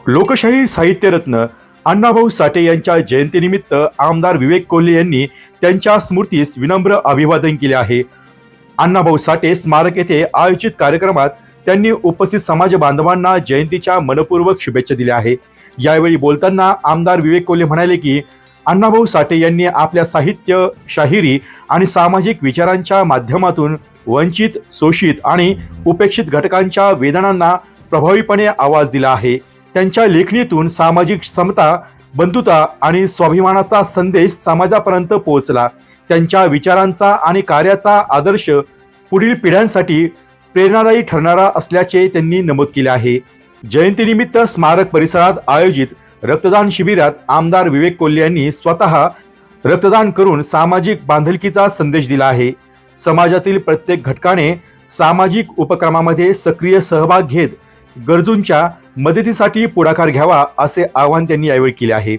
लोकशाही साहित्यरत्न अण्णाभाऊ साठे यांच्या जयंतीनिमित्त आमदार विवेक कोल्हे यांनी त्यांच्या स्मृतीस विनम्र अभिवादन केले आहे। अण्णाभाऊ साठे स्मारक येथे आयोजित कार्यक्रमात त्यांनी उपस्थित समाज बांधवांना जयंतीच्या मनपूर्वक शुभेच्छा दिल्या आहे। यावेळी बोलताना आमदार विवेक कोल्हे म्हणाले की अण्णाभाऊ साठे यांनी आपल्या साहित्य, शाहिरी आणि सामाजिक विचारांच्या माध्यमातून वंचित, शोषित आणि उपेक्षित घटकांच्या वेदनांना प्रभावीपणे आवाज दिला आहे। त्यांच्या लेखणीतून सामाजिक समता, बंधुता आणि स्वाभिमानाचा संदेश समाजापर्यंत पोहोचला। त्यांच्या विचारांचा आणि कार्याचा आदर्श पुढील पिढ्यांसाठी प्रेरणादायी ठरणारा असल्याचे त्यांनी नमूद केले आहे। जयंतीनिमित्त स्मारक परिसरात आयोजित रक्तदान शिबिरात आमदार विवेक कोल्हे यांनी स्वतः रक्तदान करून सामाजिक बांधिलकीचा संदेश दिला आहे। समाजातील प्रत्येक घटकाने सामाजिक उपक्रमामध्ये सक्रिय सहभाग घेत गरजूंच्या मदतीसाठी पुढाकार घ्यावा असे आवाहन त्यांनी यावेळी केले आहे।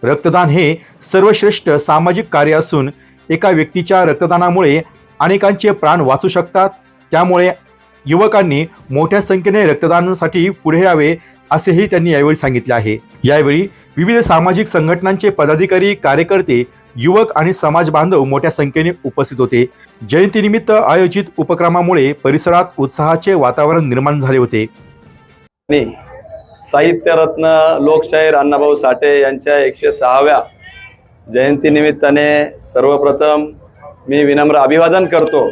रक्तदान हे सर्वश्रेष्ठ सामाजिक कार्य असून एका व्यक्तीच्या रक्तदानामुळे अनेकांचे प्राण वाचू शकतात। त्यामुळे युवकांनी मोठ्या संख्येने रक्तदानासाठी पुढे यावे असेही त्यांनी यावेळी सांगितले आहे। यावेळी विविध सामाजिक संघटनांचे पदाधिकारी, कार्यकर्ते, युवक आणि समाज बांधव मोठ्या संख्येने उपस्थित होते। जयंतीनिमित्त आयोजित उपक्रमामुळे परिसरात उत्साहाचे वातावरण निर्माण झाले होते। साहित्यरत्न लोकशाहीर अण्णाभाऊ साठे यांच्या 106व्या जयंतीनिमित्ताने सर्वप्रथम मी विनम्र अभिवादन करतो।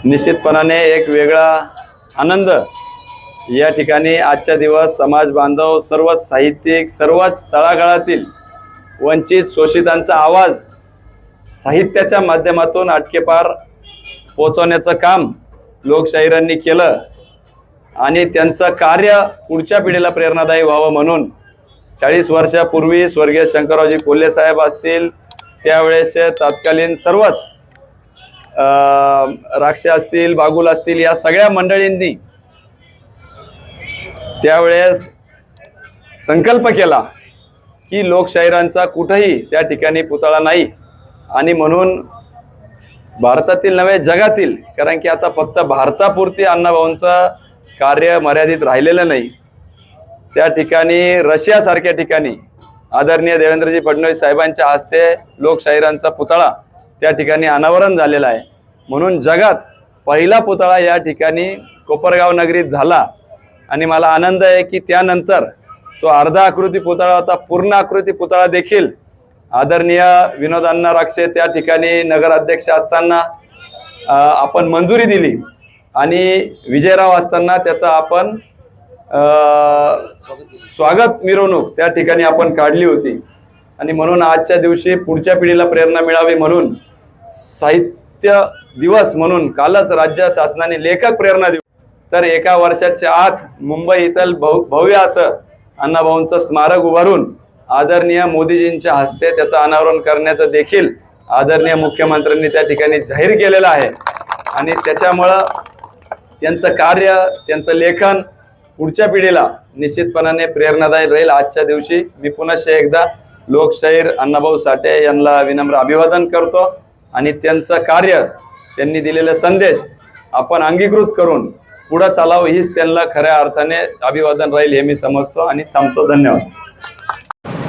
निश्चितपणाने एक वेगळा आनंद या ठिकाणी आजच्या दिवस समाज बांधव, सर्व साहित्यिक, सर्वच तळागाळातील वंचित, शोषितांचा आवाज साहित्याच्या माध्यमातून अटकेपार पोहोचवण्याचं काम लोकशाहीरांनी केलं आणि त्यांचं कार्य पुढच्या पिढीला प्रेरणादायी व्हावं म्हणून 40 वर्षापूर्वी स्वर्गीय शंकररावजी कोल्हे साहेब असतील, त्यावेळेस तत्कालीन सर्वच राक्षे असतील, बागुल असतील, या सगळ्या मंडळींनी त्यावेळेस संकल्प केला की लोकशाहीरांचा कुठेही त्या ठिकाणी पुतळा नाही आणि म्हणून भारतातील नव्हे जगातील, कारण की आता फक्त भारतापुरती अण्णाभाऊंचं कार्य मर्यादित राहिलेलं नाही, त्या ठिकाणी रशियासारख्या ठिकाणी आदरणीय देवेंद्रजी फडणवीस साहेबांच्या हस्ते लोकशाहीरांचा पुतळा त्या ठिकाणी अनावरण झालेला आहे। म्हणून जगात पहिला पुतळा या ठिकाणी कोपरगाव नगरीत झाला आणि मला आनंद आहे की त्यानंतर तो अर्धा आकृती पुतळा होता, पूर्ण आकृती पुतळा देखील आदरणीय विनोदांना राक्षे त्या ठिकाणी नगराध्यक्ष असताना आपण मंजुरी दिली आणि विजयराव असताना त्याचा आपण स्वागत मिरवणूक त्या ठिकाणी आपण काढली होती। आणि म्हणून आजच्या दिवशी पुढच्या पिढीला प्रेरणा मिळावी म्हणून साहित्य दिवस म्हणून कालच राज्य शासनाने लेखक प्रेरणा दिवस, तर एका वर्षाच्या आत मुंबईतील भव्य असं अण्णाभाऊंचं स्मारक उभारून आदरणीय मोदीजींच्या हस्ते त्याचं अनावरण करण्याचं देखील आदरणीय मुख्यमंत्र्यांनी त्या ठिकाणी जाहीर केलेलं आहे। आणि त्याच्यामुळं त्यांचं कार्य, त्यांचं लेखन पुढच्या पिढीला निश्चितपणाने प्रेरणादायी राहील। आजच्या दिवशी मी पुन्हा एकदा लोकशाहीर अण्णाभाऊ साठे यांना विनम्र अभिवादन करतो आणि त्यांचं कार्य, त्यांनी दिलेले संदेश आपण अंगीकृत करून पुढे चालावं हीच त्यांना खऱ्या अर्थाने अभिवादन राहील हे मी समजतो आणि थांबतो। धन्यवाद।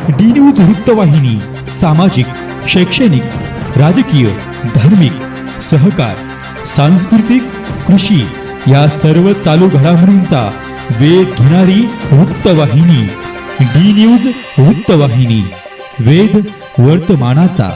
डी न्यूज वृत्तवाहिनी सामाजिक, शैक्षणिक, राजकीय, धार्मिक, सहकार, सांस्कृतिक, कृषी या सर्व चालू घडामोडींचा वेध घेणारी वृत्तवाहिनी डी न्यूज वृत्तवाहिनी, वेध वर्तमानाचा।